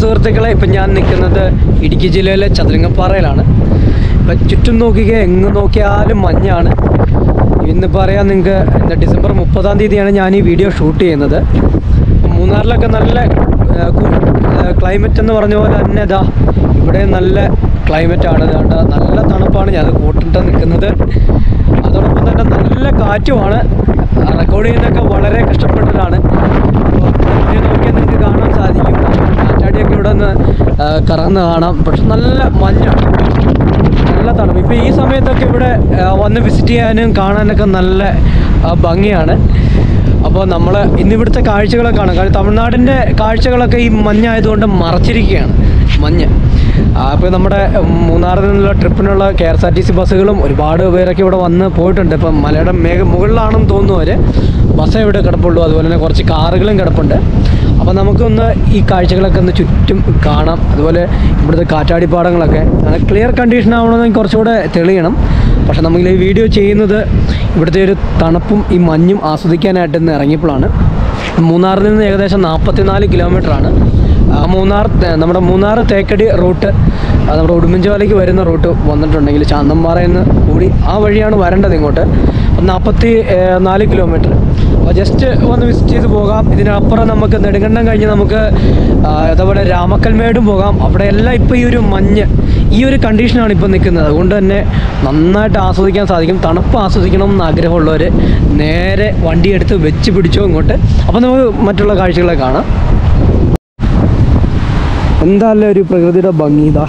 സുഹൃത്തുക്കളെ, ഇപ്പം ഞാൻ നിൽക്കുന്നത് ഇടുക്കി ജില്ലയിലെ ചതുരംഗപ്പാറയിലാണ്. ഇപ്പം ചുറ്റും നോക്കിക്കുക, എങ്ങ് നോക്കിയാലും മഞ്ഞാണ്. ഇന്നിപ്പോൾ അറിയാം നിങ്ങൾക്ക്, ഇന്ന് ഡിസംബർ 30-ാം തീയതിയാണ് ഞാൻ ഈ വീഡിയോ ഷൂട്ട് ചെയ്യുന്നത്. മൂന്നാറിലൊക്കെ നല്ല ക്ലൈമറ്റ് എന്ന് പറഞ്ഞ പോലെ തന്നെ ഇതാ ഇവിടെ നല്ല ക്ലൈമറ്റാണ്. ഇതാണ്ട് നല്ല തണുപ്പാണ്. ഞാൻ കൂട്ടിട്ട് നിൽക്കുന്നത്. അതോടൊപ്പം തന്നെ നല്ല കാറ്റുമാണ്. റെക്കോർഡ് ചെയ്യുന്നതൊക്കെ വളരെ കഷ്ടപ്പെട്ടതാണ്. അപ്പോൾ നോക്കിയാൽ നിങ്ങൾക്ക് കാണാൻ സാധിക്കും, കാറ്റാടിയൊക്കെ ഇവിടെ നിന്ന് കറങ്ങുന്ന കാണാം. പക്ഷെ നല്ല മഞ്ഞാണ്, നല്ല തണുപ്പ്. ഇപ്പോൾ ഈ സമയത്തൊക്കെ ഇവിടെ വന്ന് വിസിറ്റ് ചെയ്യാനും കാണാനൊക്കെ നല്ല ഭംഗിയാണ്. അപ്പോൾ നമ്മൾ ഇന്നിവിടുത്തെ കാഴ്ചകളൊക്കെ കാണാം. കാരണം തമിഴ്നാടിൻ്റെ കാഴ്ചകളൊക്കെ ഈ മഞ്ഞായതുകൊണ്ട് മറച്ചിരിക്കുകയാണ്, മഞ്ഞ്. അപ്പോൾ നമ്മുടെ മൂന്നാറിൽ നിന്നുള്ള ട്രിപ്പിനുള്ള KSRTC ബസ്സുകളും ഒരുപാട് പേരൊക്കെ ഇവിടെ വന്ന് പോയിട്ടുണ്ട്. ഇപ്പം മലയുടെ മുകളിലാണെന്ന് തോന്നുന്നു അവർ. ബസ്സേ ഇവിടെ കിടപ്പുള്ളൂ. അതുപോലെ തന്നെ കുറച്ച് കാറുകളും കിടപ്പുണ്ട്. അപ്പോൾ നമുക്കൊന്ന് ഈ കാഴ്ചകളൊക്കെ ഒന്ന് ചുറ്റും കാണാം. അതുപോലെ ഇവിടുത്തെ കാറ്റാടിപ്പാടങ്ങളൊക്കെ ക്ലിയർ കണ്ടീഷൻ ആവണമെങ്കിൽ കുറച്ചുകൂടെ തെളിയണം. പക്ഷെ നമ്മൾ ഈ വീഡിയോ ചെയ്യുന്നത് ഇവിടുത്തെ ഒരു തണുപ്പും ഈ മഞ്ഞും ആസ്വദിക്കാനായിട്ട് ഇന്ന് ഇറങ്ങിയപ്പോഴാണ്. മൂന്നാറിൽ നിന്ന് ഏകദേശം 44 കിലോമീറ്ററാണ്. നമ്മുടെ മൂന്നാർ തേക്കടി റൂട്ട്, നമ്മുടെ ഉടുമ്പൻചോലയ്ക്ക് വരുന്ന റൂട്ട് വന്നിട്ടുണ്ടെങ്കിൽ ചാന്തമ്പാറയിൽ നിന്ന് കൂടി ആ വഴിയാണ് വരേണ്ടത് ഇങ്ങോട്ട്. 44 കിലോമീറ്റർ. അപ്പോൾ ജസ്റ്റ് വന്ന് വിസിറ്റ് ചെയ്ത് പോകാം. ഇതിനപ്പുറം നമുക്ക് നെടുങ്കണ്ടം കഴിഞ്ഞ് നമുക്ക് അതേപോലെ രാമക്കൽമേടും പോകാം. അവിടെ എല്ലാം ഇപ്പോൾ ഈ ഒരു മഞ്ഞ്, ഈ ഒരു കണ്ടീഷനാണ് ഇപ്പോൾ നിൽക്കുന്നത്. അതുകൊണ്ട് തന്നെ നന്നായിട്ട് ആസ്വദിക്കാൻ സാധിക്കും. തണുപ്പ് ആസ്വദിക്കണം എന്ന് ആഗ്രഹമുള്ളവർ നേരെ വണ്ടിയെടുത്ത് വെച്ച് പിടിച്ചോ ഇങ്ങോട്ട്. അപ്പോൾ നമുക്ക് മറ്റുള്ള കാഴ്ചകളെ കാണാം. എന്തായാലും ഒരു പ്രകൃതിയുടെ ഭംഗി. ഇതാ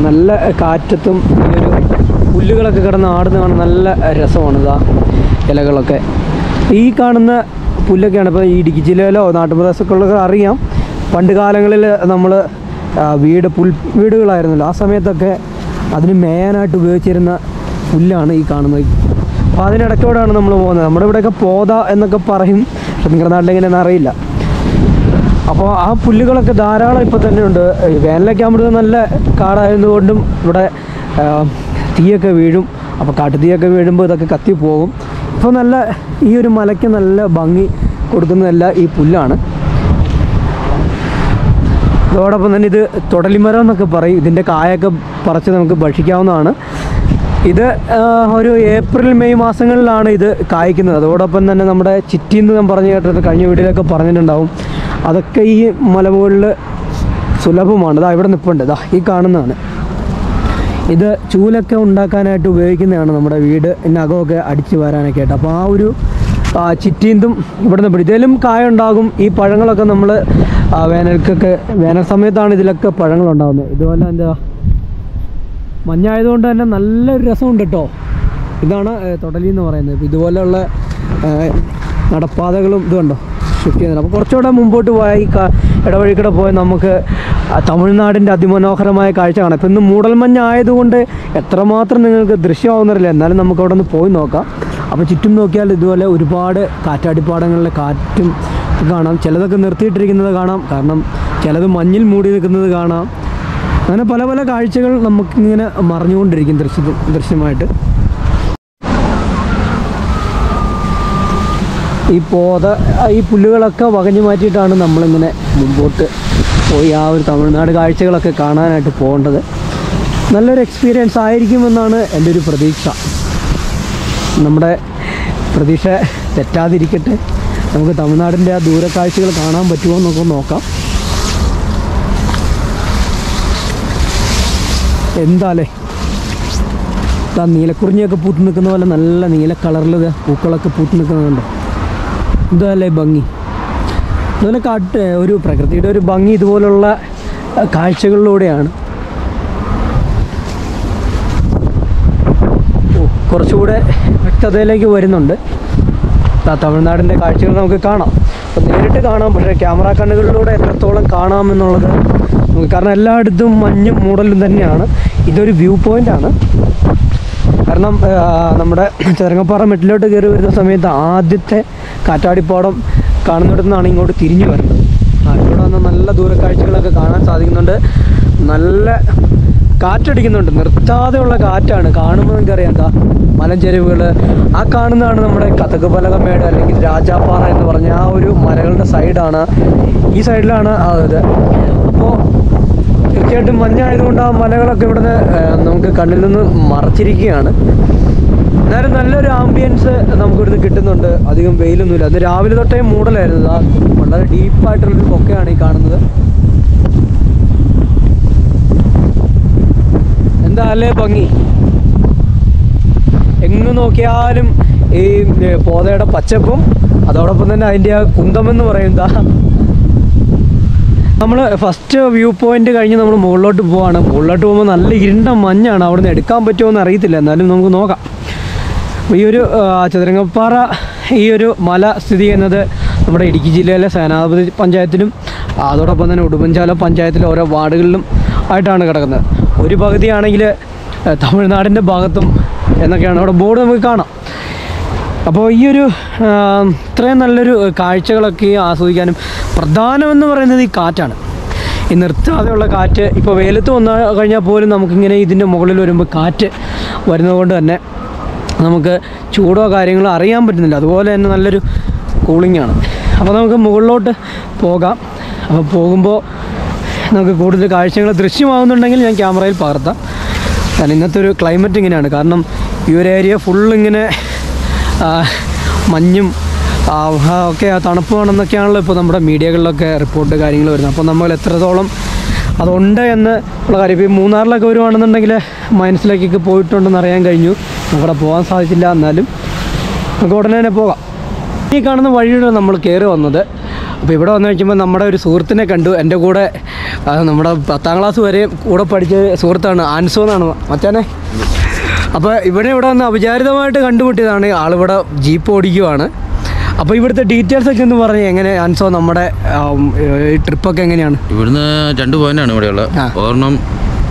നല്ല കാറ്റത്തും ഈ ഒരു പുല്ലുകളൊക്കെ കിടന്ന് ആടുന്ന കാണാൻ നല്ല രസമാണ്. ഇതാ ഇലകളൊക്കെ ഈ കാണുന്ന പുല്ലൊക്കെയാണ്. ഇപ്പോൾ ഈ ഇടുക്കി ജില്ലയിലോ നാട്ടുപ്രദേശമൊക്കെ ഉള്ളവർ അറിയാം, പണ്ട് കാലങ്ങളിൽ നമ്മൾ വീടുകളായിരുന്നല്ലോ, ആ സമയത്തൊക്കെ അതിന് മേയാനായിട്ട് ഉപയോഗിച്ചിരുന്ന പുല്ലാണ് ഈ കാണുന്നത്. അപ്പോൾ അതിനിടയ്ക്കോടാണ് നമ്മൾ പോകുന്നത്. നമ്മുടെ ഇവിടെയൊക്കെ പോത എന്നൊക്കെ പറയും, പക്ഷെ നിങ്ങളുടെ നാട്ടിലെങ്ങനെയാണെന്ന് അറിയില്ല. അപ്പോൾ ആ പുല്ലുകളൊക്കെ ധാരാളം ഇപ്പോൾ തന്നെ ഉണ്ട്. വേനലൊക്കെ ആകുമ്പോഴത്തേക്കും നല്ല കാടായതുകൊണ്ടും ഇവിടെ തീയൊക്കെ വീഴും. അപ്പോൾ കാട്ടുതീയൊക്കെ വീഴുമ്പോൾ ഇതൊക്കെ കത്തി പോകും. ഇപ്പോൾ നല്ല ഈ ഒരു മലയ്ക്ക് നല്ല ഭംഗി കൊടുക്കുന്നതെല്ലാം ഈ പുല്ലാണ്. അതോടൊപ്പം തന്നെ ഇത് തൊടലിമരം എന്നൊക്കെ പറയും. ഇതിൻ്റെ കായൊക്കെ പറിച്ച് നമുക്ക് ഭക്ഷിക്കാവുന്നതാണ്. ഇത് ഒരു ഏപ്രിൽ മെയ് മാസങ്ങളിലാണ് ഇത് കായ്ക്കുന്നത്. അതോടൊപ്പം തന്നെ നമ്മുടെ ചിറ്റിന്ന് ഞാൻ പറഞ്ഞു കേട്ടിട്ട് കഴിഞ്ഞ വീഡിയോയിലൊക്കെ പറഞ്ഞിട്ടുണ്ടാവും. അതൊക്കെ ഈ മലമുകളിൽ സുലഭമാണ്. ഇതാ ഇവിടെ നിൽപ്പുണ്ട്. ഇതാ ഈ കാണുന്നതാണ്. ഇത് ചൂലൊക്കെ ഉണ്ടാക്കാനായിട്ട് ഉപയോഗിക്കുന്നതാണ്, നമ്മുടെ വീടിനകമൊക്കെ അടിച്ച് വരാനൊക്കെ ആയിട്ട്. അപ്പോൾ ആ ഒരു ചിറ്റീന്തും ഇവിടെ നിന്ന് പിടി. ഇതിലും കായ ഉണ്ടാകും. ഈ പഴങ്ങളൊക്കെ നമ്മൾ വേനൽ സമയത്താണ് ഇതിലൊക്കെ പഴങ്ങളുണ്ടാകുന്നത്. ഇതുപോലെ എന്താ മഞ്ഞായതുകൊണ്ട് തന്നെ നല്ലൊരു രസമുണ്ട് കേട്ടോ. ഇതാണ് തൊടലി എന്ന് പറയുന്നത്. ഇപ്പോൾ ഇതുപോലെയുള്ള നടപ്പാതകളും ഇതുണ്ടോ ഷിഫ്റ്റ് ചെയ്യുന്നത്. അപ്പോൾ കുറച്ചുകൂടെ മുമ്പോട്ട് പോയാൽ ഈ ഇടവഴിക്കൂടെ പോയി നമുക്ക് തമിഴ്നാടിൻ്റെ അതിമനോഹരമായ കാഴ്ച കാണാം. ഇപ്പം ഇന്ന് മൂടൽമഞ്ഞ് ആയതുകൊണ്ട് എത്രമാത്രം നിങ്ങൾക്ക് ദൃശ്യമാവുന്നില്ല, എന്നാലും നമുക്ക് അവിടെ നിന്ന് പോയി നോക്കാം. അപ്പോൾ ചുറ്റും നോക്കിയാൽ ഇതുപോലെ ഒരുപാട് കാറ്റാടിപ്പാടങ്ങളിലെ കാറ്റും കാണാം. ചിലതൊക്കെ നിർത്തിയിട്ടിരിക്കുന്നത് കാണാം, കാരണം ചിലത് മഞ്ഞിൽ മൂടി നിൽക്കുന്നത് കാണാം. അങ്ങനെ പല പല കാഴ്ചകൾ നമുക്കിങ്ങനെ മറിഞ്ഞുകൊണ്ടിരിക്കും ദൃശ്യമായിട്ട്. ഈ പുല്ലുകളൊക്കെ വകഞ്ഞു മാറ്റിയിട്ടാണ് നമ്മളിങ്ങനെ മുമ്പോട്ട് പോയി ആ ഒരു തമിഴ്നാട് കാഴ്ചകളൊക്കെ കാണാനായിട്ട് പോകേണ്ടത്. നല്ലൊരു എക്സ്പീരിയൻസ് ആയിരിക്കുമെന്നാണ് എൻ്റെ ഒരു പ്രതീക്ഷ. നമ്മുടെ പ്രതീക്ഷ തെറ്റാതിരിക്കട്ടെ. നമുക്ക് തമിഴ്നാടിൻ്റെ ആ ദൂരക്കാഴ്ചകൾ കാണാൻ പറ്റുമോ എന്നൊക്കെ നോക്കാം. എന്താലേ നീലക്കുറിഞ്ഞിയൊക്കെ പൂത്ത് നിൽക്കുന്ന പോലെ നല്ല നീല കളറിൽ പൂക്കളൊക്കെ പൂത്ത് നിൽക്കുന്നുണ്ടോ. ഇതല്ലേ ഭംഗി. അതുപോലെ ഒരു പ്രകൃതിയുടെ ഒരു ഭംഗി ഇതുപോലുള്ള കാഴ്ചകളിലൂടെയാണ്. കുറച്ചുകൂടെ വ്യക്തതയിലേക്ക് വരുന്നുണ്ട്. തമിഴ്നാടിൻ്റെ കാഴ്ചകൾ നമുക്ക് കാണാം. അപ്പോൾ നേരിട്ട് കാണാം, പക്ഷേ ക്യാമറ കണ്ണുകളിലൂടെ എത്രത്തോളം കാണാമെന്നുള്ളത് നമുക്ക്, കാരണം എല്ലായിടത്തും മഞ്ഞും മൂടലും തന്നെയാണ്. ഇതൊരു വ്യൂ പോയിൻ്റാണ്. കാരണം നമ്മുടെ ചതുരംഗപ്പാറ മെട്ടിലോട്ട് കയറി വരുന്ന സമയത്ത് ആദ്യത്തെ കാറ്റാടിപ്പാടം കാണുന്നിടത്തു നിന്നാണ് ഇങ്ങോട്ട് തിരിഞ്ഞു വരുന്നത്. ഇവിടെ വന്ന് നല്ല ദൂരക്കാഴ്ചകളൊക്കെ കാണാൻ സാധിക്കുന്നുണ്ട്. നല്ല കാറ്റടിക്കുന്നുണ്ട്, നിർത്താതെയുള്ള കാറ്റാണ്. കാണുമ്പോൾ നിങ്ങൾക്കറിയാം എന്താ മലഞ്ചെരുവുകൾ. ആ കാണുന്നതാണ് നമ്മുടെ കഥകുപലകമേട് അല്ലെങ്കിൽ രാജാപ്പാറ എന്ന് പറഞ്ഞ ആ ഒരു മലകളുടെ സൈഡാണ്. ഈ സൈഡിലാണ് ഇത്. അപ്പോൾ തീർച്ചയായിട്ടും മഞ്ഞായതുകൊണ്ട് ആ മലകളൊക്കെ ഇവിടുന്ന് നമുക്ക് കണ്ണിൽ നിന്ന് മറച്ചിരിക്കുകയാണ്. എന്നാലും നല്ലൊരു ആംബിയൻസ് നമുക്കിവിടുന്ന് കിട്ടുന്നുണ്ട്. അധികം വെയിലൊന്നുമില്ല. അന്ന് രാവിലെ തൊട്ടേ മൂടലായിരുന്നു. ആ വളരെ ഡീപ്പായിട്ടുള്ളൊരു കൊക്കയാണ് ഈ കാണുന്നത്. എന്താ അല്ലേ ഭംഗി! എങ്ങ് നോക്കിയാലും ഈ പോതയുടെ പച്ചപ്പും അതോടൊപ്പം തന്നെ അതിൻ്റെ ആ കുന്തമെന്ന് പറയുന്നത്. നമ്മൾ ഫസ്റ്റ് വ്യൂ പോയിന്റ് കഴിഞ്ഞ് നമ്മൾ മുകളിലോട്ട് പോവാണ്. മുകളിലോട്ട് പോകുമ്പോൾ നല്ല ഇരുണ്ട മഞ്ഞാണ്. അവിടെ നിന്ന് എടുക്കാൻ പറ്റുമോ എന്ന് അറിയത്തില്ല. എന്നാലും നമുക്ക് നോക്കാം. ഈ ഒരു ചതുരംഗപ്പാറ ഈ ഒരു മല സ്ഥിതി ചെയ്യുന്നത് നമ്മുടെ ഇടുക്കി ജില്ലയിലെ സേനാപതി പഞ്ചായത്തിലും അതോടൊപ്പം തന്നെ ഉടുമ്പൻചോല പഞ്ചായത്തിലെ ഓരോ വാർഡുകളിലും ആയിട്ടാണ് കിടക്കുന്നത്. ഒരു പകുതിയാണെങ്കിൽ തമിഴ്നാടിൻ്റെ ഭാഗത്തും എന്നൊക്കെയാണ് അവിടെ ബോർഡ് നമുക്ക് കാണാം. അപ്പോൾ ഈ ഒരു ഇത്രയും നല്ലൊരു കാഴ്ചകളൊക്കെ ആസ്വദിക്കാനും പ്രധാനമെന്ന് പറയുന്നത് ഈ കാറ്റാണ്. ഈ നിർത്താതെയുള്ള കാറ്റ്. ഇപ്പോൾ വെയിലത്ത് വന്നു കഴിഞ്ഞാൽ പോലും നമുക്കിങ്ങനെ ഇതിൻ്റെ മുകളിൽ വരുമ്പോൾ കാറ്റ് വരുന്നതുകൊണ്ട് തന്നെ നമുക്ക് ചൂടോ കാര്യങ്ങളോ അറിയാൻ പറ്റുന്നില്ല. അതുപോലെ തന്നെ നല്ലൊരു കൂളിംഗാണ്. അപ്പോൾ നമുക്ക് മുകളിലോട്ട് പോകാം. അപ്പോൾ പോകുമ്പോൾ നമുക്ക് കൂടുതൽ കാഴ്ചകൾ ദൃശ്യമാകുന്നുണ്ടെങ്കിൽ ഞാൻ ക്യാമറയിൽ പകർത്താം. കാരണം ഇന്നത്തെ ഒരു ക്ലൈമറ്റ് ഇങ്ങനെയാണ്. കാരണം ഈ ഒരു ഏരിയ ഫുള്ളിങ്ങനെ മഞ്ഞും ഒക്കെ തണുപ്പാണെന്നൊക്കെയാണല്ലോ ഇപ്പോൾ നമ്മുടെ മീഡിയകളിലൊക്കെ റിപ്പോർട്ട് കാര്യങ്ങൾ വരുന്നത്. അപ്പോൾ നമ്മൾ എത്രത്തോളം അതുണ്ട് എന്ന് ഉള്ള കാര്യം. ഇപ്പോൾ ഈ മൂന്നാറിലൊക്കെ വരുവാണെന്നുണ്ടെങ്കിൽ മൈനസിലേക്കൊക്കെ പോയിട്ടുണ്ടെന്ന് അറിയാൻ കഴിഞ്ഞു. അവിടെ പോകാൻ സാധിച്ചില്ല. എന്നാലും നമുക്ക് ഉടനെ തന്നെ പോകാം. ഈ കാണുന്ന വഴിയുടെ നമ്മൾ കയറി വന്നത്. അപ്പോൾ ഇവിടെ വന്നു കഴിക്കുമ്പോൾ നമ്മുടെ ഒരു സുഹൃത്തിനെ കണ്ടു. എൻ്റെ കൂടെ നമ്മുടെ 10ാം ക്ലാസ് വരെ കൂടെ പഠിച്ച സുഹൃത്താണ്, ആൻസോ എന്നാണ് മച്ചാനെ. അപ്പോൾ ഇവിടെ വന്ന് അവിചാരിതമായിട്ട് കണ്ടുമുട്ടിയതാണ്. ആളിവിടെ ജീപ്പ് ഓടിക്കുവാണ്. അപ്പോൾ ഇവിടുത്തെ ഡീറ്റെയിൽസൊക്കെ ഒന്ന് പറഞ്ഞ് എങ്ങനെ ആൻസോ നമ്മുടെ ഈ ട്രിപ്പൊക്കെ എങ്ങനെയാണ്? ഇവിടുന്ന് 2 പോയിൻ്റാണ് ഇവിടെയുള്ളത്. ഒരെണ്ണം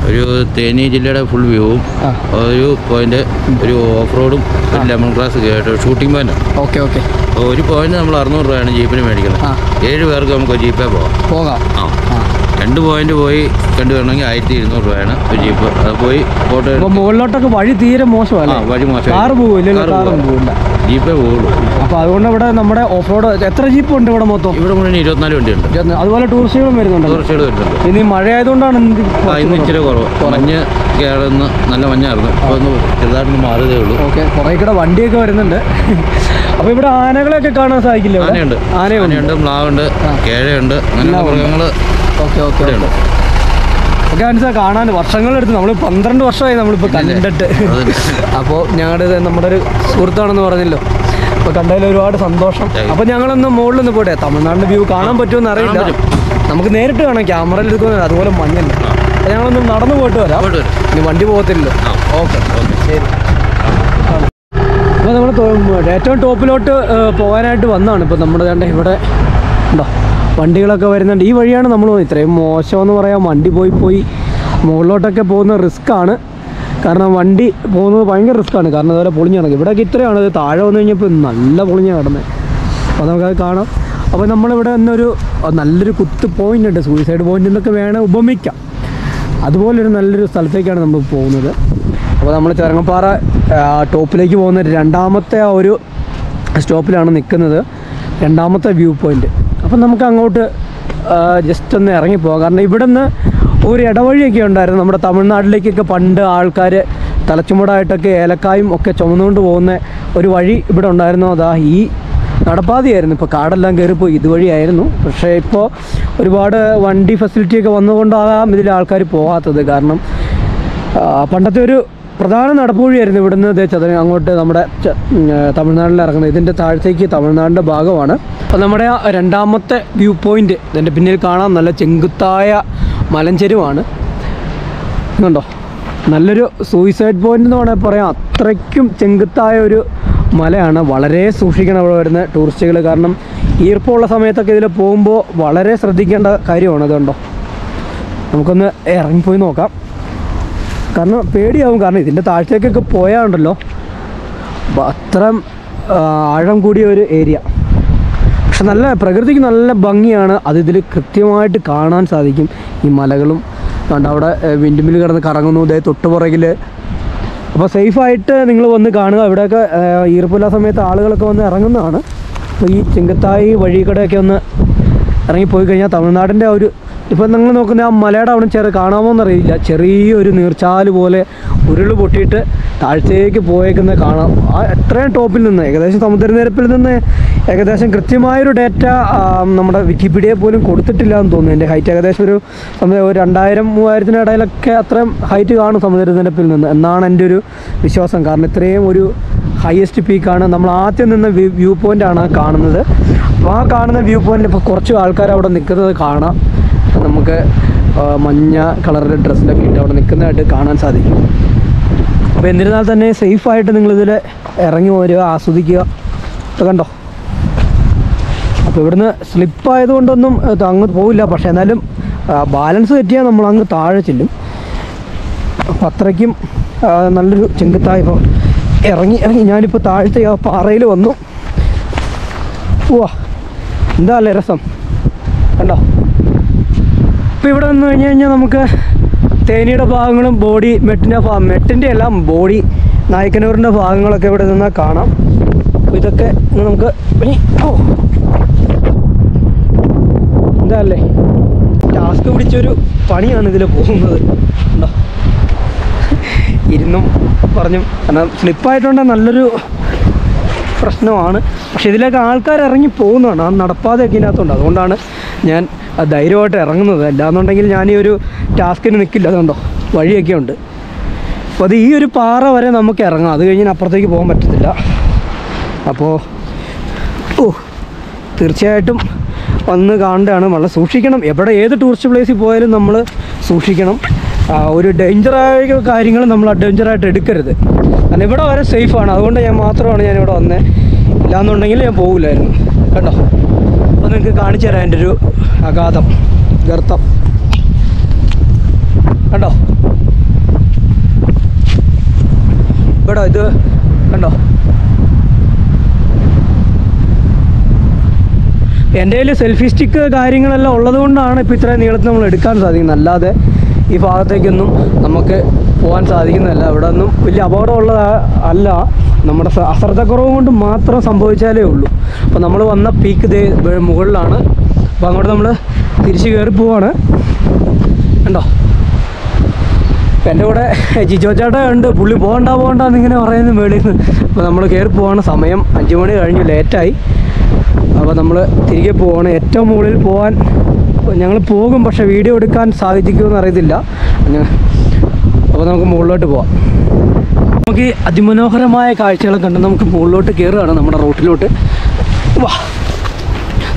ഒരു തേനി ജില്ലയുടെ ഫുൾ വ്യൂവും, ഒരു പോയിന്റ് ഒരു ഓഫ് റോഡും ലെമൺ ഗ്രാസ് ഷൂട്ടിംഗ് പോയിന്റാണ്. ഓക്കെ. ഒരു പോയിന്റ് നമ്മൾ 600 രൂപയാണ് ജീപ്പിന് മേടിക്കുന്നത്. 7 പേർക്ക് നമുക്ക് ജീപ്പേ പോകാം. 2 പോയിന്റ് പോയി കണ്ടുവരണമെങ്കിൽ 1200 രൂപയാണ് ഒരു ജീപ്പ്. അത് പോയി ഫോട്ടോ. മുകളിലോട്ടൊക്കെ വഴി തീരെ മോശമല്ല. വഴി മോശം. കാറ് പോവില്ല, ജീപ്പേ പോകുള്ളൂ. അപ്പോൾ അതുകൊണ്ട് ഇവിടെ നമ്മുടെ ഓഫ് റോഡ് എത്ര ജീപ്പ് ഉണ്ട് ഇവിടെ മൊത്തം? ഇവിടെ മുഴുവൻ 24 വണ്ടിയുണ്ട്. അതുപോലെ ടൂറിസ്റ്റുകളും വരുന്നുണ്ട്. ഇനി മഴ ആയതുകൊണ്ടാണ് ഇന്ന് ഇച്ചിരി കുറവ്. മഞ്ഞ് കയറുന്ന നല്ല മഞ്ഞായിരുന്നു. അപ്പോൾ ഒന്ന് ചെറുതായിട്ടൊന്ന് മാറിയതേ ഉള്ളൂ. ഓക്കെ. കുറേ കൂടെ വണ്ടിയൊക്കെ വരുന്നുണ്ട്. അപ്പോൾ ഇവിടെ ആനകളൊക്കെ കാണാൻ സാധിക്കില്ല? ആനയുണ്ട്, മ്ലാവുണ്ട്, കേഴയുണ്ട്, അങ്ങനെ മൃഗങ്ങൾ. ഓക്കെ അനുസരിച്ച് കാണാൻ വർഷങ്ങളെടുത്ത്. നമ്മൾ 12 വർഷമായി നമ്മളിപ്പോൾ കണ്ടിട്ട്. അപ്പോൾ ഞങ്ങളുടെ നമ്മുടെ ഒരു സുഹൃത്താണെന്ന് പറഞ്ഞല്ലോ. അപ്പോൾ കണ്ടതിൽ ഒരുപാട് സന്തോഷം. അപ്പോൾ ഞങ്ങളൊന്ന് മുകളിലൊന്ന് പോട്ടെ. തമിഴ്നാടിൻ്റെ വ്യൂ കാണാൻ പറ്റുമെന്ന് അറിയില്ല. നമുക്ക് നേരിട്ട് കാണാം, ക്യാമറയിൽ എടുക്കുന്നത്. അതുപോലെ മഞ്ഞല്ല. അപ്പോൾ ഞങ്ങളൊന്ന് നടന്നു പോയിട്ട് വരാം. ഇനി വണ്ടി പോകത്തില്ലല്ലോ. ഓക്കെ ശരി. അപ്പോൾ നമ്മൾ ഏറ്റവും ടോപ്പിലോട്ട് പോകാനായിട്ട് വന്നതാണ്. ഇപ്പോൾ നമ്മുടെ കണ്ട ഇവിടെ ഉണ്ടോ വണ്ടികളൊക്കെ വരുന്നുണ്ട്. ഈ വഴിയാണ് നമ്മൾ പോകുന്നത്. ഇത്രയും മോശമെന്ന് പറയാം. വണ്ടി പോയി മുകളിലോട്ടൊക്കെ പോകുന്ന റിസ്ക്കാണ്. കാരണം വണ്ടി പോകുന്നത് ഭയങ്കര റിസ്ക്കാണ്. കാരണം അതുപോലെ പൊളിഞ്ഞ് കിടക്കും. ഇവിടെയൊക്കെ ഇത്രയാണ്. ഇത് താഴെ വന്നു കഴിഞ്ഞപ്പോൾ നല്ല പൊളിഞ്ഞ് കിടന്നത്. അപ്പോൾ നമുക്കത് കാണാം. അപ്പോൾ നമ്മളിവിടെ നല്ലൊരു കുത്ത് പോയിൻ്റ് ഉണ്ട്. സൂയിസൈഡ് പോയിൻ്റ് എന്നൊക്കെ വേണേൽ ഉപമിക്കാം. അതുപോലൊരു നല്ലൊരു സ്ഥലത്തേക്കാണ് നമ്മൾ പോകുന്നത്. അപ്പോൾ നമ്മൾ ചതുരംഗപ്പാറ ടോപ്പിലേക്ക് പോകുന്ന 2ാമത്തെ ആ ഒരു സ്റ്റോപ്പിലാണ് നിൽക്കുന്നത്. 2ാമത്തെ വ്യൂ പോയിൻ്റ്. അപ്പം നമുക്ക് അങ്ങോട്ട് ജസ്റ്റ് ഒന്ന് ഇറങ്ങിപ്പോകാം. കാരണം ഇവിടെ നിന്ന് ഒരു ഇടവഴിയൊക്കെ ഉണ്ടായിരുന്നു. നമ്മുടെ തമിഴ്നാട്ടിലേക്കൊക്കെ പണ്ട് ആൾക്കാർ തലച്ചുമടായിട്ടൊക്കെ ഏലക്കായും ഒക്കെ ചുമന്നുകൊണ്ട് പോകുന്ന ഒരു വഴി ഇവിടെ ഉണ്ടായിരുന്നു. അതാ ഈ നടപ്പാതയായിരുന്നു. ഇപ്പോൾ കാടെല്ലാം കയറിപ്പോയി ഇതുവഴിയായിരുന്നു. പക്ഷേ ഇപ്പോൾ ഒരുപാട് വണ്ടി ഫെസിലിറ്റിയൊക്കെ വന്നുകൊണ്ടാകാം ഇതിൽ ആൾക്കാർ പോകാത്തത്. കാരണം പണ്ടത്തെ ഒരു പ്രധാന നടപ്പുവഴിയായിരുന്നു ഇവിടുന്ന് അങ്ങോട്ട് നമ്മുടെ തമിഴ്നാട്ടിൽ ഇറങ്ങുന്നത്. ഇതിൻ്റെ താഴത്തേക്ക് തമിഴ്നാടിൻ്റെ ഭാഗമാണ്. അപ്പോൾ നമ്മുടെ 2ാമത്തെ വ്യൂ പോയിൻ്റ് ഇതിൻ്റെ പിന്നിൽ കാണാൻ നല്ല ചെങ്കുത്തായ മലഞ്ചെരുവാണ്. കണ്ടോ, നല്ലൊരു സൂയിസൈഡ് പോയിൻ്റ് എന്ന് വേണമെങ്കിൽ പറയാം. അത്രയ്ക്കും ചെങ്കുത്തായ ഒരു മലയാണ്. വളരെ സൂക്ഷിക്കണം ഇവിടെ വരുന്ന ടൂറിസ്റ്റുകൾ. കാരണം ഈർപ്പമുള്ള സമയത്തൊക്കെ ഇതിൽ പോകുമ്പോൾ വളരെ ശ്രദ്ധിക്കേണ്ട കാര്യമാണ്. അതുകൊണ്ടോ നമുക്കൊന്ന് ഇറങ്ങിപ്പോയി നോക്കാം. കാരണം പേടിയാവും. കാരണം ഇതിൻ്റെ താഴത്തേക്കൊക്കെ പോയാലുണ്ടല്ലോ അത്ര ആഴം കൂടിയ ഒരു ഏരിയ. പക്ഷെ നല്ല പ്രകൃതിക്ക് നല്ല ഭംഗിയാണ്. അത് ഇതിൽ കൃത്യമായിട്ട് കാണാൻ സാധിക്കും. ഈ മലകളും കണ്ട് അവിടെ വിൻഡ് മില്ല് കിടന്ന് കറങ്ങുന്നു. ഇതേ തൊട്ടുപുറകിൽ. അപ്പോൾ സേഫായിട്ട് നിങ്ങൾ വന്ന് കാണുക. ഇവിടെയൊക്കെ ഈർപ്പില്ലാ സമയത്ത് ആളുകളൊക്കെ വന്ന് ഇറങ്ങുന്നതാണ്. അപ്പോൾ ഈ ചെങ്കത്തായി വഴി കൂടെയൊക്കെ ഒന്ന് ഇറങ്ങിപ്പോയി കഴിഞ്ഞാൽ തമിഴ്നാടിൻ്റെ ഒരു ഇപ്പം നിങ്ങൾ നോക്കുന്ന ആ മലയുടെ അവിടെ കാണാമോ എന്നറിയില്ല, ചെറിയൊരു നീർച്ചാല് പോലെ ഉരുൾ പൊട്ടിയിട്ട് താഴത്തേക്ക് പോയേക്കുന്നത് കാണാം. ആ എത്രയും ടോപ്പിൽ നിന്ന്, ഏകദേശം സമുദ്രനിരപ്പിൽ നിന്ന് ഏകദേശം കൃത്യമായൊരു ഡേറ്റ നമ്മുടെ വിക്കിപീഡിയയിൽ പോലും കൊടുത്തിട്ടില്ല എന്ന് തോന്നുന്നു. എൻ്റെ ഹൈറ്റ് ഏകദേശം ഒരു 2000-3000 ഇടയിലൊക്കെ അത്രയും ഹൈറ്റ് കാണും സമുദ്രനിരപ്പിൽ നിന്ന് എന്നാണ് എൻ്റെ ഒരു വിശ്വാസം. കാരണം ഇത്രയും ഒരു ഹയസ്റ്റ് പീക്കാണ്. നമ്മൾ ആദ്യം നിന്ന വ്യൂ പോയിൻ്റാണ് കാണുന്നത്. അപ്പോൾ ആ കാണുന്ന വ്യൂ പോയിൻ്റിൽ ഇപ്പോൾ കുറച്ച് ആൾക്കാർ അവിടെ നിൽക്കുന്നത് കാണാം. നമുക്ക് മഞ്ഞ കളറിലെ ഡ്രസ്സിലൊക്കെ ഇട്ട് അവിടെ നിൽക്കുന്നതായിട്ട് കാണാൻ സാധിക്കും. അപ്പോൾ എന്നിരുന്നാൽ തന്നെ സേഫായിട്ട് നിങ്ങളിതിൽ ഇറങ്ങി വരിക, ആസ്വദിക്കുക. ഇപ്പോൾ കണ്ടോ, അപ്പോൾ ഇവിടുന്ന് സ്ലിപ്പായതുകൊണ്ടൊന്നും അങ്ങ് പോവില്ല. പക്ഷേ എന്നാലും ബാലൻസ് തെറ്റിയാൽ നമ്മൾ അങ്ങ് താഴെ ചെല്ലും. അപ്പോൾ അത്രയ്ക്കും നല്ലൊരു ചെങ്കുത്തായി. ഇപ്പോൾ ഇറങ്ങി ഞാനിപ്പോൾ താഴത്തെ ആ പാറയിൽ വന്നു. വാ, എന്താ അല്ലേ രസം, കണ്ടോ. ഇപ്പോൾ ഇവിടെ വന്നു കഴിഞ്ഞാൽ നമുക്ക് തേനിയുടെ ഭാഗങ്ങളും ബോഡി മെട്ടിൻ്റെ എല്ലാം ബോഡി നായ്ക്കനൂറിൻ്റെ ഭാഗങ്ങളൊക്കെ ഇവിടെ നിന്നാൽ കാണാം. അപ്പോൾ ഇതൊക്കെ നമുക്ക് എന്താ അല്ലേ ടാസ്ക് പിടിച്ചൊരു പണിയാണ് ഇതിൽ പോകുന്നത്. ഉണ്ടോ, ഇരുന്നും പറഞ്ഞും. കാരണം സ്ലിപ്പായിട്ടുണ്ടെങ്കിൽ നല്ലൊരു പ്രശ്നമാണ്. പക്ഷെ ഇതിലേക്ക് ആൾക്കാർ ഇറങ്ങി പോകുന്നതാണ്, ആ നടപ്പാതെയൊക്കെ ഇതിനകത്തുണ്ട്. അതുകൊണ്ടാണ് ഞാൻ ധൈര്യമായിട്ട് ഇറങ്ങുന്നത്. അല്ലാന്നുണ്ടെങ്കിൽ ഞാൻ ഈ ഒരു ടാസ്കിന് നിൽക്കില്ല. അതുകൊണ്ടോ വഴിയൊക്കെ ഉണ്ട്. അപ്പോൾ അത് ഈ ഒരു പാറ വരെ നമുക്ക് ഇറങ്ങാം, അത് കഴിഞ്ഞ് അപ്പുറത്തേക്ക് പോകാൻ പറ്റത്തില്ല. അപ്പോൾ തീർച്ചയായിട്ടും വന്ന് കാണേണ്ടതാണ്. വളരെ സൂക്ഷിക്കണം. ഏത് ടൂറിസ്റ്റ് പ്ലേസിൽ പോയാലും നമ്മൾ സൂക്ഷിക്കണം. ഒരു ഡേഞ്ചറായ കാര്യങ്ങൾ നമ്മൾ അഡ്വഞ്ചറായിട്ട് എടുക്കരുത്. കാരണം ഇവിടെ വരെ സേഫാണ്. അതുകൊണ്ട് മാത്രമാണ് ഞാനിവിടെ വന്നത്. ഇല്ലാന്നുണ്ടെങ്കിൽ ഞാൻ പോകില്ലായിരുന്നു. കണ്ടോ, അപ്പോൾ നിങ്ങൾക്ക് കാണിച്ചു തരാം എൻ്റെ ഒരു അഗാധം ഗർത്തം. കണ്ടോ, ഇവിടെ ഇത് കണ്ടോ. എൻ്റെ കയ്യിൽ സെൽഫി സ്റ്റിക്ക് കാര്യങ്ങളെല്ലാം ഉള്ളത് കൊണ്ടാണ് ഇപ്പോൾ ഇത്രയും നീളത്തിൽ നമ്മൾ എടുക്കാൻ സാധിക്കുന്നത്. അല്ലാതെ ഈ ഭാഗത്തേക്കൊന്നും നമുക്ക് പോകാൻ സാധിക്കുന്നതല്ല. ഇവിടെ ഒന്നും വലിയ അപകടമുള്ള അല്ല, നമ്മുടെ അശ്രദ്ധക്കുറവ് കൊണ്ട് മാത്രം സംഭവിച്ചാലേ ഉള്ളൂ. അപ്പോൾ നമ്മൾ വന്ന പീക്ക് മുകളിലാണ്. അപ്പോൾ അങ്ങോട്ട് നമ്മൾ തിരിച്ച് കയറി പോവാണ്. കണ്ടോ, എൻ്റെ കൂടെ ജിജോ ചേട്ടാ ഉണ്ട്. പുള്ളി പോകണ്ടെന്നിങ്ങനെ പറയുന്നത് മേളിൽ നിന്ന്. അപ്പോൾ നമ്മൾ കയറി പോവാണ്. സമയം 5 മണി കഴിഞ്ഞു, ലേറ്റായി. അപ്പോൾ നമ്മൾ തിരികെ പോവാണ്. ഏറ്റവും മുകളിൽ പോകാൻ ഞങ്ങൾ പോകും, പക്ഷേ വീഡിയോ എടുക്കാൻ സാധിക്കുമെന്ന് അറിയത്തില്ല. അപ്പോൾ നമുക്ക് മുകളിലോട്ട് പോവാം. നമുക്ക് ഈ അതിമനോഹരമായ കാഴ്ചകൾ കണ്ട് നമുക്ക് മുകളിലോട്ട് കയറുകയാണ്, നമ്മുടെ റൂട്ടിലോട്ട്. വാ,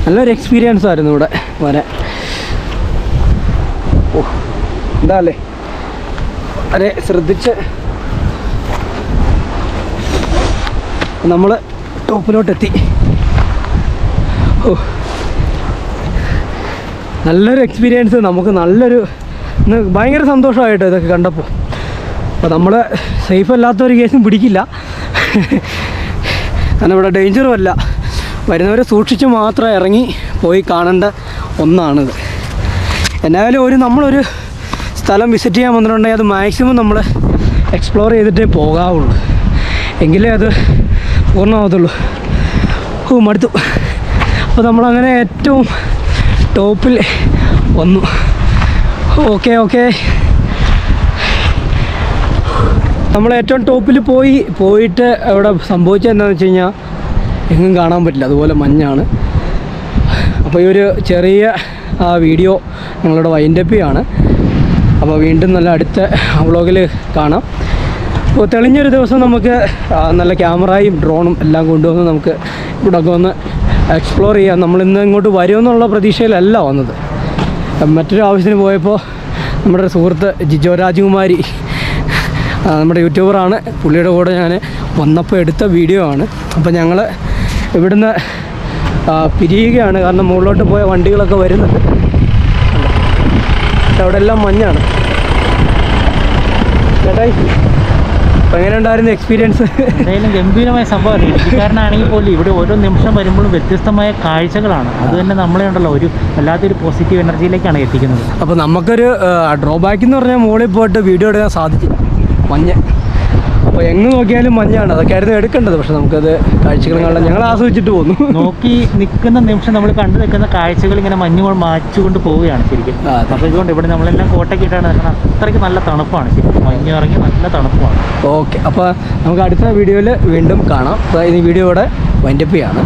നല്ലൊരു എക്സ്പീരിയൻസ് ആയിരുന്നു ഇവിടെ വരാൻ. എന്താ അല്ലേ, അതെ ശ്രദ്ധിച്ച് നമ്മൾ ടോപ്പിലോട്ടെത്തി. നല്ലൊരു എക്സ്പീരിയൻസ്. നമുക്ക് ഭയങ്കര സന്തോഷമായിട്ടോ ഇതൊക്കെ കണ്ടപ്പോൾ. അപ്പോൾ നമ്മൾ സേഫ് അല്ലാത്തൊരു കേസും പിടിക്കില്ല. കാരണം ഇവിടെ ഡേഞ്ചറും അല്ല. വരുന്നവരെ സൂക്ഷിച്ച് മാത്രം ഇറങ്ങി പോയി കാണേണ്ട ഒന്നാണിത്. എന്നാലും നമ്മളൊരു സ്ഥലം വിസിറ്റ് ചെയ്യാൻ വന്നിട്ടുണ്ടെങ്കിൽ അത് മാക്സിമം നമ്മൾ എക്സ്പ്ലോർ ചെയ്തിട്ടേ പോകാവുള്ളൂ, എങ്കിലേ അത് പൂർണ്ണമാകത്തുള്ളൂ. മടുത്തു. അപ്പോൾ നമ്മളങ്ങനെ ഏറ്റവും ടോപ്പിൽ വന്നു. ഓക്കെ നമ്മൾ ഏറ്റവും ടോപ്പിൽ പോയിട്ട് അവിടെ സംഭവിച്ചത് എന്താണെന്ന് വെച്ച് കഴിഞ്ഞാൽ എങ്ങും കാണാൻ പറ്റില്ല, അതുപോലെ മഞ്ഞാണ്. അപ്പോൾ ഈ ഒരു ചെറിയ വീഡിയോ ഞങ്ങളുടെ വൈൻഡപ്പ് ചെയ്യാണ്. അപ്പോൾ വീണ്ടും നല്ല അടുത്ത വ്ളോഗിൽ കാണാം. അപ്പോൾ തെളിഞ്ഞൊരു ദിവസം നമുക്ക് നല്ല ക്യാമറയും ഡ്രോണും എല്ലാം കൊണ്ടുവന്ന് നമുക്ക് ഇവിടെയൊക്കെ ഒന്ന് എക്സ്പ്ലോർ ചെയ്യാം. നമ്മളിന്ന് ഇങ്ങോട്ട് വരുമെന്നുള്ള പ്രതീക്ഷയിലല്ല വന്നത്. മറ്റൊരു ആവശ്യത്തിന് പോയപ്പോൾ നമ്മുടെ സുഹൃത്ത് ജിജോ രാജകുമാരി, നമ്മുടെ യൂട്യൂബറാണ്, പുള്ളിയുടെ കൂടെ ഞാൻ വന്നപ്പോൾ എടുത്ത വീഡിയോ ആണ്. അപ്പോൾ ഞങ്ങൾ ഇവിടുന്ന് പിരിയുകയാണ്. കാരണം മുകളിലോട്ട് പോയ വണ്ടികളൊക്കെ വരുന്നുണ്ട്. അവിടെ എല്ലാം മഞ്ഞാണ്. ചേട്ടായി, അപ്പോൾ എങ്ങനെ ഉണ്ടായിരുന്നു എക്സ്പീരിയൻസ്? എന്തായാലും ഗംഭീരമായ സംഭവമാണ്. ഇടുക്കിക്കാരനാണെങ്കിൽ പോലും ഇവിടെ ഓരോ നിമിഷം വരുമ്പോഴും വ്യത്യസ്തമായ കാഴ്ചകളാണ്. അത് തന്നെ നമ്മളെ ഉണ്ടല്ലോ ഒരു വല്ലാത്തൊരു പോസിറ്റീവ് എനർജിയിലേക്കാണ് എത്തിക്കുന്നത്. അപ്പോൾ നമുക്കൊരു ഡ്രോബാക്ക് എന്ന് പറഞ്ഞാൽ മുകളിൽ പോയിട്ട് വീഡിയോ എടുക്കാൻ സാധിച്ചില്ല, മഞ്ഞ്. അപ്പോൾ എങ്ങ് നോക്കിയാലും മഞ്ഞാണ്. അതൊക്കെയായിരുന്നു എടുക്കേണ്ടത്. പക്ഷെ നമുക്കത് കാഴ്ചകൾ കാണാൻ ഞങ്ങൾ ആസ്വദിച്ചിട്ട് പോന്നു. നോക്കി നിൽക്കുന്ന നിമിഷം നമ്മൾ കണ്ടു നിൽക്കുന്ന കാഴ്ചകൾ ഇങ്ങനെ മഞ്ഞുകൾ മാച്ചുകൊണ്ട് പോവുകയാണ് ശരിക്കും. അപ്പോൾ ഇതുകൊണ്ട് ഇവിടെ നമ്മളെല്ലാം കോട്ടയ്ക്കിട്ടാണ് നിൽക്കുന്നത്. അത്രയ്ക്ക് നല്ല തണുപ്പാണ് ശരിക്കും. മഞ്ഞ് ഇറങ്ങി നല്ല തണുപ്പാണ്. ഓക്കെ, അപ്പോൾ നമുക്ക് അടുത്ത വീഡിയോയിൽ വീണ്ടും കാണാം. അപ്പോൾ ഈ വീഡിയോ ഇവിടെ വൈൻഡപ്പ് ചെയ്യാണ്.